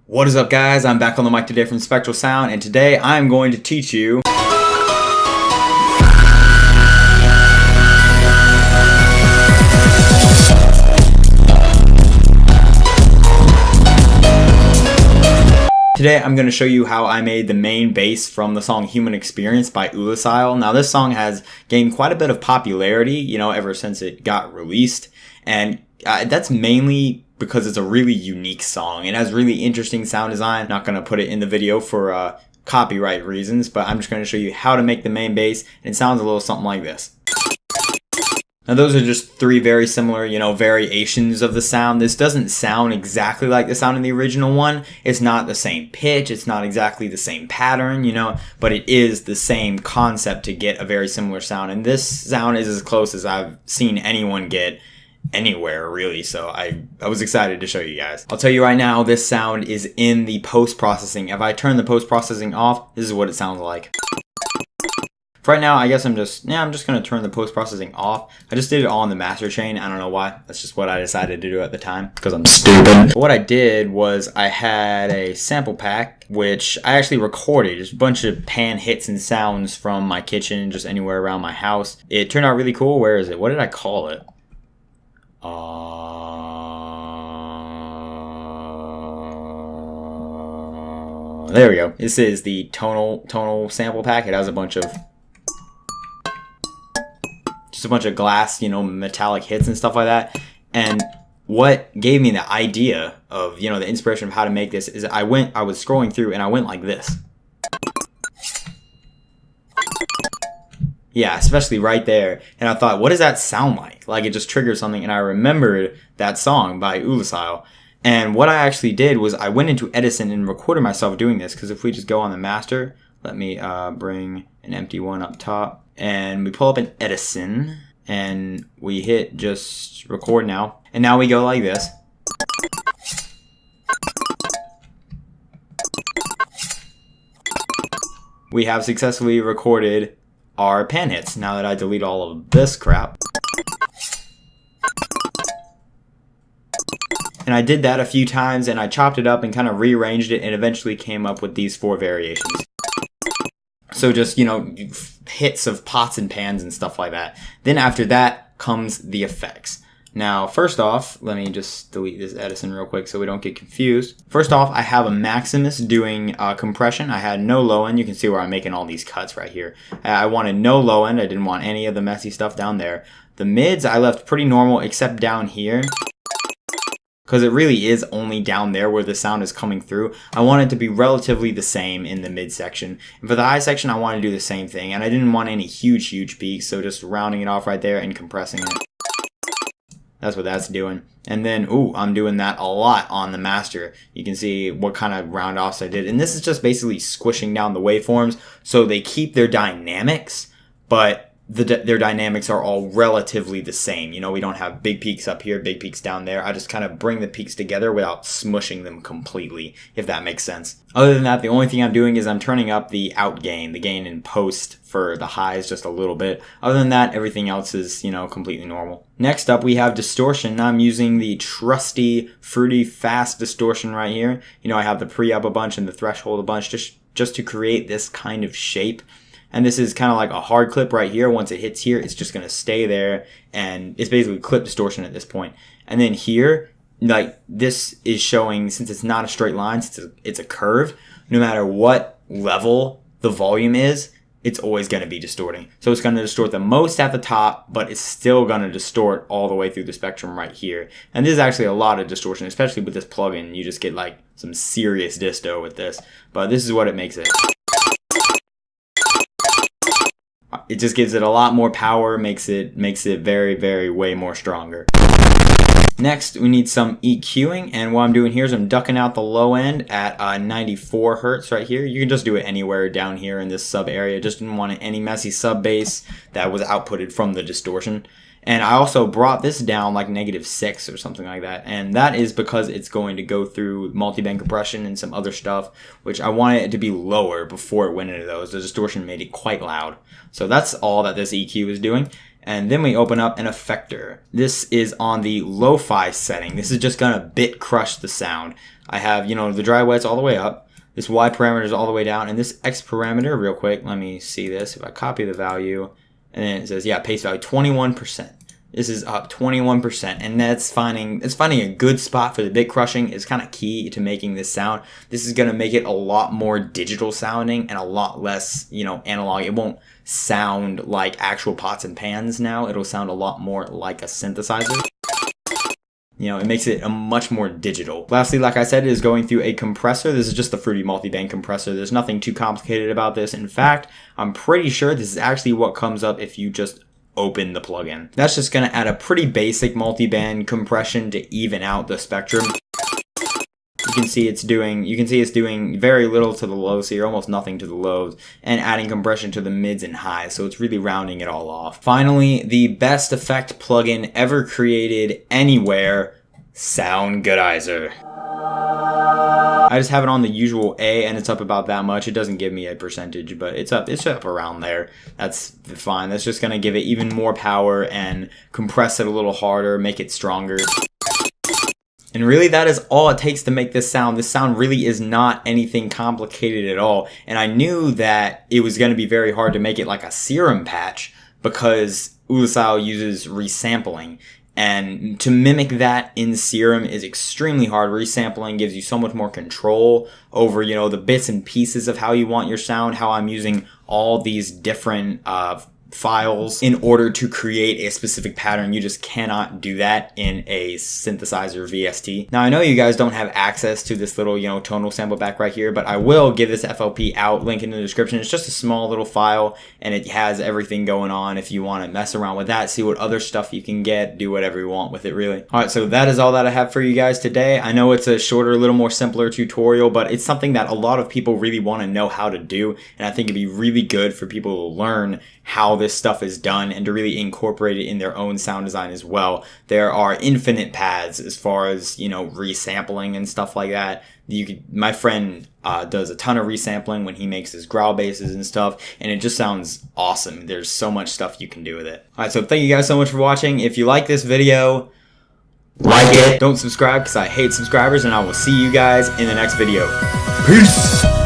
What is up, guys? I'm back on the mic today from Spectral Sound, and today I'm going to teach you Today I'm going to show you how I made the main bass from the song Human Experience by Oolacile. Now this song has gained quite a bit of popularity, ever since it got released, and that's mainly because it's a really unique song. It has really interesting sound design. Not going to put it in the video for copyright reasons, but I'm just going to show you how to make the main bass, and it sounds a little something like this. Now those are just three very similar, variations of the sound. This doesn't sound exactly like the sound in the original one. It's not the same pitch, it's not exactly the same pattern, but it is the same concept to get a very similar sound. And this sound is as close as I've seen anyone get anywhere, really, so I was excited to show you guys. I'll tell you right now, this sound is in the post-processing. If I turn the post-processing off, this is what it sounds like. For right now, I guess I'm just going to turn the post-processing off. I just did it all on the master chain. I don't know why. That's just what I decided to do at the time, because I'm stupid. What I did was I had a sample pack, which I actually recorded. Just a bunch of pan hits and sounds from my kitchen, just anywhere around my house. It turned out really cool. Where is it? What did I call it? There we go. This is the tonal sample pack. It has a bunch of glass, metallic hits and stuff like that. And what gave me the idea of, the inspiration of how to make this is I was scrolling through and I went like this. Yeah, especially right there. And I thought, what does that sound like? Like it just triggered something, and I remembered that song by Oolacile. And what I actually did was I went into Edison and recorded myself doing this, because if we just go on the master, let me bring an empty one up top, and we pull up an Edison, and we hit just record now. And now we go like this. We have successfully recorded our pan hits. Now that I delete all of this crap. And I did that a few times, and I chopped it up and kind of rearranged it, and eventually came up with these 4 variations. So just, hits of pots and pans and stuff like that. Then after that comes the effects. Now, first off, let me just delete this Edison real quick so we don't get confused. First off, I have a Maximus doing compression. I had no low end. You can see where I'm making all these cuts right here. I wanted no low end. I didn't want any of the messy stuff down there. The mids I left pretty normal except down here, because it really is only down there where the sound is coming through. I want it to be relatively the same in the mid section. And for the high section, I want to do the same thing. And I didn't want any huge peaks, so just rounding it off right there and compressing it. That's what that's doing. And then, I'm doing that a lot on the master. You can see what kind of round offs I did. And this is just basically squishing down the waveforms so they keep their dynamics, but their dynamics are all relatively the same. We don't have big peaks up here, big peaks down there. I just kind of bring the peaks together without smushing them completely, if that makes sense. Other than that, the only thing I'm doing is I'm turning up the out gain, the gain in post for the highs just a little bit. Other than that, everything else is, completely normal. Next up, we have distortion. Now I'm using the trusty, fruity, fast distortion right here. I have the pre-up a bunch and the threshold a bunch just to create this kind of shape. And this is kind of like a hard clip right here. Once it hits here, it's just going to stay there. And it's basically clip distortion at this point. And then here, like this is showing, since it's not a straight line, since it's a curve, no matter what level the volume is, it's always going to be distorting. So it's going to distort the most at the top, but it's still going to distort all the way through the spectrum right here. And this is actually a lot of distortion, especially with this plugin. You just get like some serious disto with this. But this is what it makes it. It just gives it a lot more power, makes it very, way more stronger. Next, we need some EQing, and what I'm doing here is I'm ducking out the low end at 94 hertz right here. You can just do it anywhere down here in this sub area. Just didn't want any messy sub bass that was outputted from the distortion. And I also brought this down like -6 or something like that. And that is because it's going to go through multiband compression and some other stuff, which I wanted it to be lower before it went into those. The distortion made it quite loud. So that's all that this EQ is doing. And then we open up an effector. This is on the lo-fi setting. This is just going to bit crush the sound. I have, you know, the dry wet's all the way up. This Y parameter is all the way down. And this X parameter, real quick, let me see this. If I copy the value, and then it says, yeah, paste value, 21%. This is up 21%, and that's finding a good spot for the bit crushing is kind of key to making this sound. This is going to make it a lot more digital sounding and a lot less, you know, analog. It won't sound like actual pots and pans now. It'll sound a lot more like a synthesizer. You know, it makes it a much more digital. Lastly, like I said, it is going through a compressor. This is just the Fruity Multiband compressor. There's nothing too complicated about this. In fact, I'm pretty sure this is actually what comes up if you just open the plugin. That's just going to add a pretty basic multiband compression to even out the spectrum. You can see it's doing very little to the lows here, almost nothing to the lows, and adding compression to the mids and highs, so it's really rounding it all off. Finally, the best effect plugin ever created anywhere, Soundgoodizer. I just have it on the usual A, and it's up about that much. It doesn't give me a percentage, but it's up around there. That's fine. That's just going to give it even more power and compress it a little harder, make it stronger. And really, that is all it takes to make this sound. This sound really is not anything complicated at all. And I knew that it was going to be very hard to make it like a serum patch because Oolacile uses resampling. And to mimic that in Serum is extremely hard. Resampling gives you so much more control over, you know, the bits and pieces of how you want your sound, how I'm using all these different files in order to create a specific pattern. You just cannot do that in a synthesizer VST. Now I know you guys don't have access to this little, you know, tonal sample back right here, but I will give this FLP out, link in the description. It's just a small little file and it has everything going on if you want to mess around with that, see what other stuff you can get, do whatever you want with it really. Alright, so that is all that I have for you guys today. I know it's a shorter, a little more simpler tutorial, but it's something that a lot of people really want to know how to do, and I think it'd be really good for people to learn how this stuff is done and to really incorporate it in their own sound design as well. There are infinite paths as far as, you know, resampling and stuff like that. My friend does a ton of resampling when he makes his growl basses and stuff, and it just sounds awesome. There's so much stuff you can do with it. Alright, so thank you guys so much for watching. If you like this video, like it. Don't subscribe because I hate subscribers, and I will see you guys in the next video. Peace!